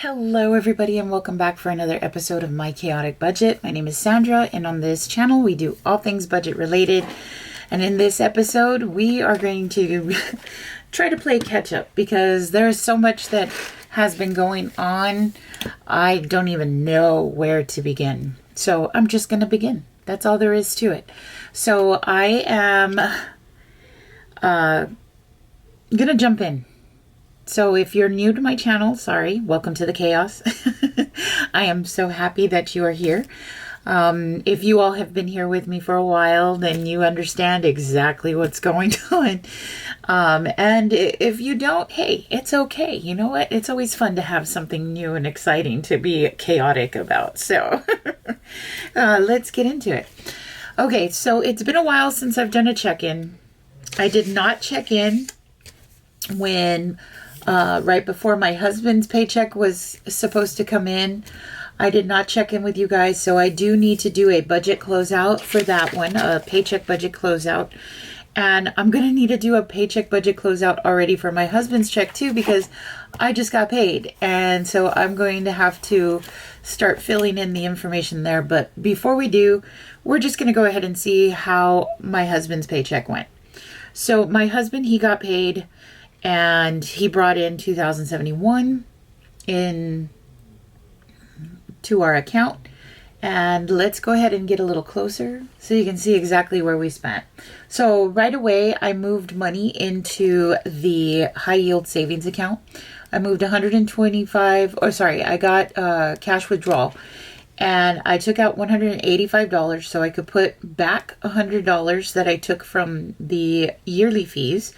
Hello everybody and welcome back for another episode of My Chaotic Budget. My name is Sandra and on this channel we do all things budget related. And in this episode we are going to try to play catch up because there's so much that has been going on. I don't even know where to begin. So I'm just going to begin. That's all there is to it. So I am going to jump in. So if you're new to my channel, sorry, welcome to the chaos. I am so happy that you are here. If you all have been here with me for a while, then you understand exactly what's going on. And if you don't, hey, it's okay. You know what? It's always fun to have something new and exciting to be chaotic about. So let's get into it. Okay, so it's been a while since I've done a check-in. I did not check in when right before my husband's paycheck was supposed to come in. I did not check in with you guys, so I do need to do a budget closeout for that one, a paycheck budget closeout. And I'm going to need to do a paycheck budget closeout already for my husband's check too, because I just got paid. And so I'm going to have to start filling in the information there. But before we do, we're just going to go ahead and see how my husband's paycheck went. So my husband, he got paid and he brought in $2,071 to our account. And let's go ahead and get a little closer so you can see exactly where we spent. So right away, I moved money into the high yield savings account. I moved I got cash withdrawal. And I took out $185 so I could put back $100 that I took from the yearly fees.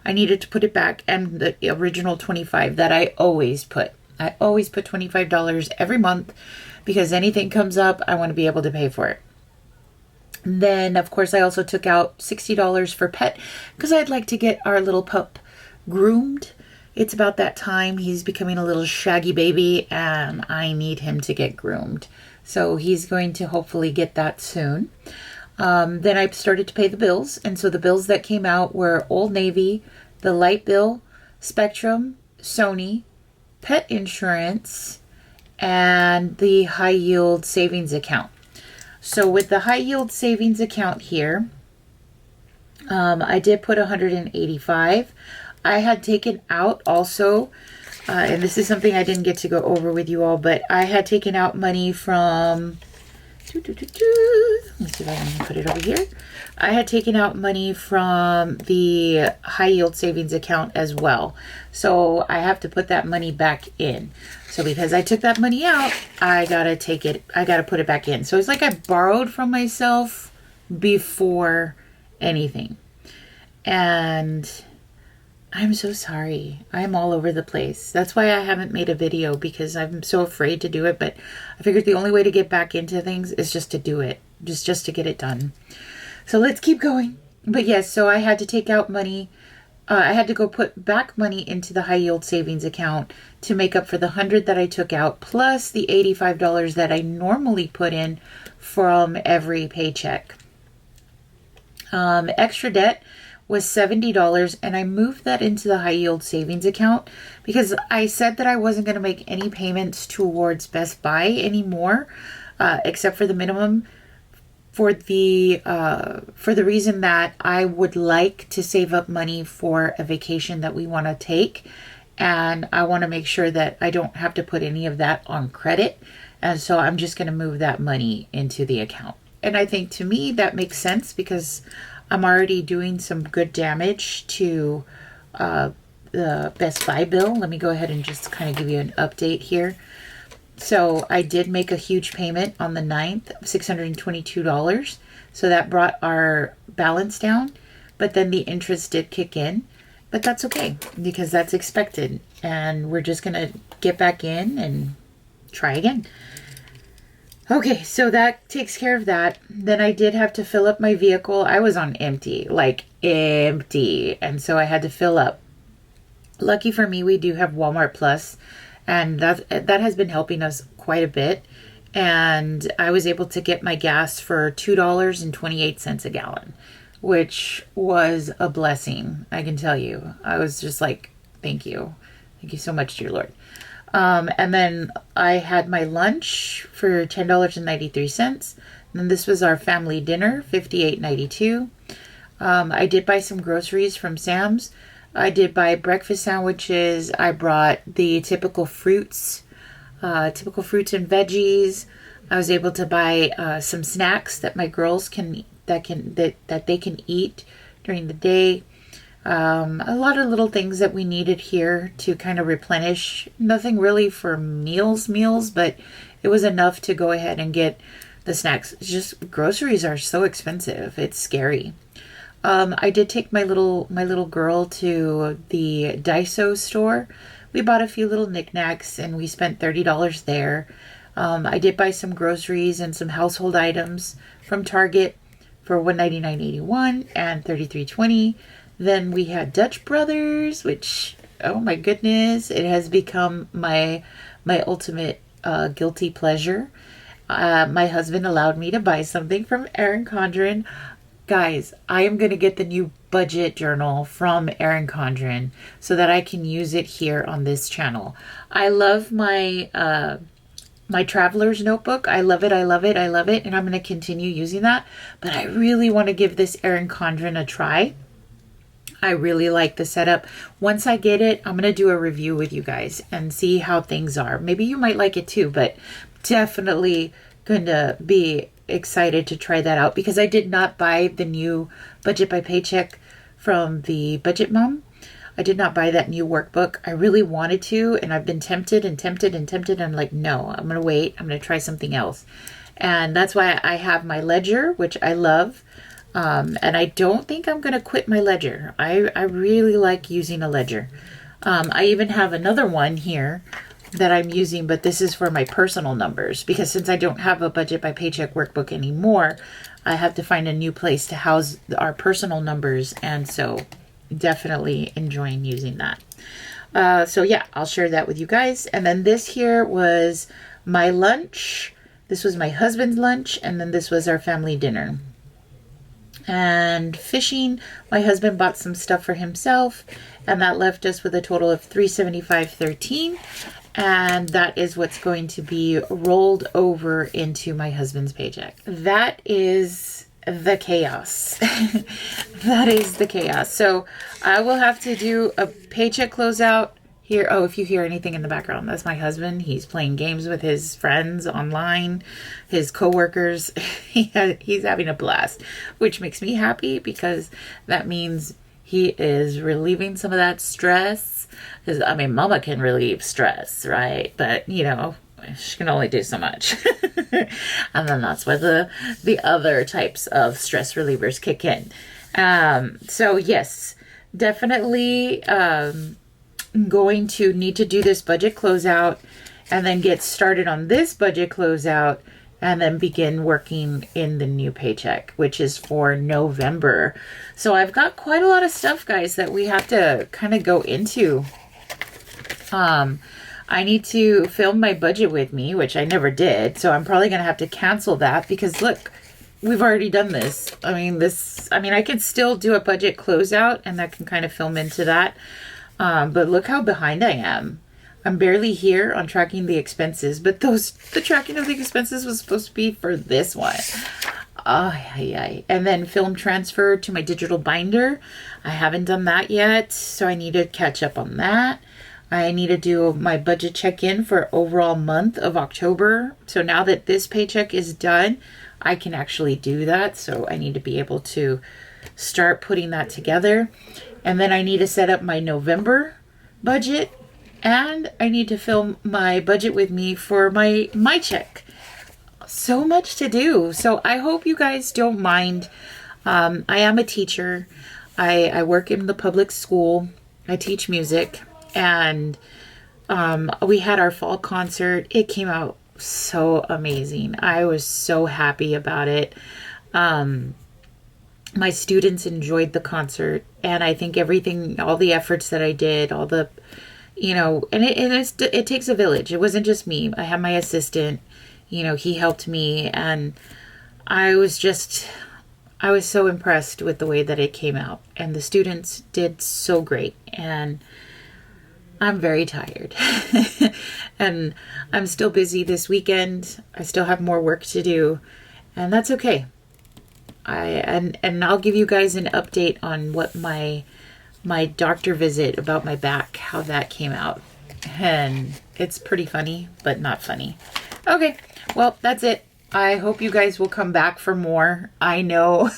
I needed to put it back, and the original $25 that I always put. I always put $25 every month because anything comes up, I want to be able to pay for it. And then, of course, I also took out $60 for pet because I'd like to get our little pup groomed. It's about that time. He's becoming a little shaggy baby, and I need him to get groomed. So he's going to hopefully get that soon. Then I started to pay the bills. And so the bills that came out were Old Navy, the light bill, Spectrum, Sony, pet insurance, and the high yield savings account. So with the high yield savings account here, I did put $185. I had taken out also, and this is something I didn't get to go over with you all, but I had taken out money from... Let's see if I can put it over here. I had taken out money from the high yield savings account as well. So I have to put that money back in. So because I took that money out, I gotta put it back in. So it's like I borrowed from myself before anything. And I'm so sorry. I'm all over the place. That's why I haven't made a video, because I'm so afraid to do it. But I figured the only way to get back into things is just to do it. Just to get it done. So let's keep going. But yes, so I had to take out money. I had to go put back money into the high yield savings account to make up for the $100 that I took out, plus the $85 that I normally put in from every paycheck. Extra debt was $70, and I moved that into the high yield savings account because I said that I wasn't going to make any payments towards Best Buy anymore, except for the minimum, for the reason that I would like to save up money for a vacation that we want to take, and I want to make sure that I don't have to put any of that on credit, and so I'm just going to move that money into the account. And I think to me that makes sense because I'm already doing some good damage to the Best Buy bill. Let me go ahead and just kind of give you an update here. So I did make a huge payment on the 9th of $622. So that brought our balance down. But then the interest did kick in. But that's okay because that's expected. And we're just going to get back in and try again. Okay, so that takes care of that. Then I did have to fill up my vehicle. I was on empty, like empty. And so I had to fill up. Lucky for me, we do have Walmart Plus, and that has been helping us quite a bit. And I was able to get my gas for $2.28 a gallon, which was a blessing, I can tell you. I was just like, thank you. Thank you so much, dear Lord. And then I had my lunch for $10.93. And then this was our family dinner, $58.92. I did buy some groceries from Sam's. I did buy breakfast sandwiches. I brought the typical fruits and veggies. I was able to buy some snacks that my girls that they can eat during the day. A lot of little things that we needed here to kind of replenish. Nothing really for meals, but it was enough to go ahead and get the snacks. It's just groceries are so expensive. It's scary. I did take my little girl to the Daiso store. We bought a few little knickknacks and we spent $30 there. I did buy some groceries and some household items from Target for $199.81 and $33.20. Then we had Dutch Brothers, which, oh my goodness, it has become my ultimate guilty pleasure. My husband allowed me to buy something from Erin Condren. Guys, I am going to get the new budget journal from Erin Condren so that I can use it here on this channel. I love my my traveler's notebook. I love it, and I'm going to continue using that. But I really want to give this Erin Condren a try. I really like the setup. Once I get it, I'm going to do a review with you guys and see how things are. Maybe you might like it too, but definitely going to be excited to try that out because I did not buy the new Budget by Paycheck from the Budget Mom. I did not buy that new workbook. I really wanted to, and I've been tempted. I'm like, no, I'm going to wait. I'm going to try something else. And that's why I have my ledger, which I love. And I don't think I'm going to quit my ledger. I really like using a ledger. I even have another one here that I'm using, but this is for my personal numbers because since I don't have a Budget by Paycheck workbook anymore, I have to find a new place to house our personal numbers. And so definitely enjoying using that. So yeah, I'll share that with you guys. And then this here was my lunch. This was my husband's lunch. And then this was our family dinner. And fishing, my husband bought some stuff for himself, and that left us with a total of $375.13, and that is what's going to be rolled over into my husband's paycheck. That is the chaos. That is the chaos. So I will have to do a paycheck closeout here. Oh, if you hear anything in the background, that's my husband. He's playing games with his friends online, his coworkers. He's having a blast, which makes me happy because that means he is relieving some of that stress. Because, I mean, mama can relieve stress, right? But, you know, she can only do so much. And then that's where the other types of stress relievers kick in. So, yes, definitely going to need to do this budget closeout and then get started on this budget closeout and then begin working in the new paycheck, which is for November. So I've got quite a lot of stuff, guys, that we have to kind of go into. I need to film my budget with me, which I never did. So I'm probably going to have to cancel that because look, we've already done this. I mean, I can still do a budget closeout and that can kind of film into that. But look how behind I am. I'm barely here on tracking the expenses, but the tracking of the expenses was supposed to be for this one. And then film transfer to my digital binder. I haven't done that yet, so I need to catch up on that. I need to do my budget check-in for overall month of October. So now that this paycheck is done, I can actually do that. So I need to be able to start putting that together. And then I need to set up my November budget. And I need to film my budget with me for my check. So much to do. So I hope you guys don't mind. I am a teacher. I work in the public school. I teach music. And we had our fall concert. It came out so amazing. I was so happy about it. My students enjoyed the concert. And I think all the efforts that I did, all the, and it takes a village. It wasn't just me. I had my assistant, he helped me. And I was so impressed with the way that it came out. And the students did so great. And I'm very tired. And I'm still busy this weekend. I still have more work to do, and that's okay. And I'll give you guys an update on what my doctor visit about my back, how that came out. And it's pretty funny, but not funny. Okay, well, that's it. I hope you guys will come back for more. I know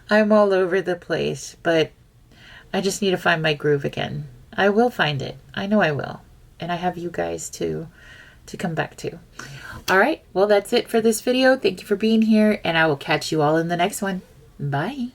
I'm all over the place, but I just need to find my groove again. I will find it. I know I will. And I have you guys to come back to. All right, well, that's it for this video. Thank you for being here, and I will catch you all in the next one. Bye.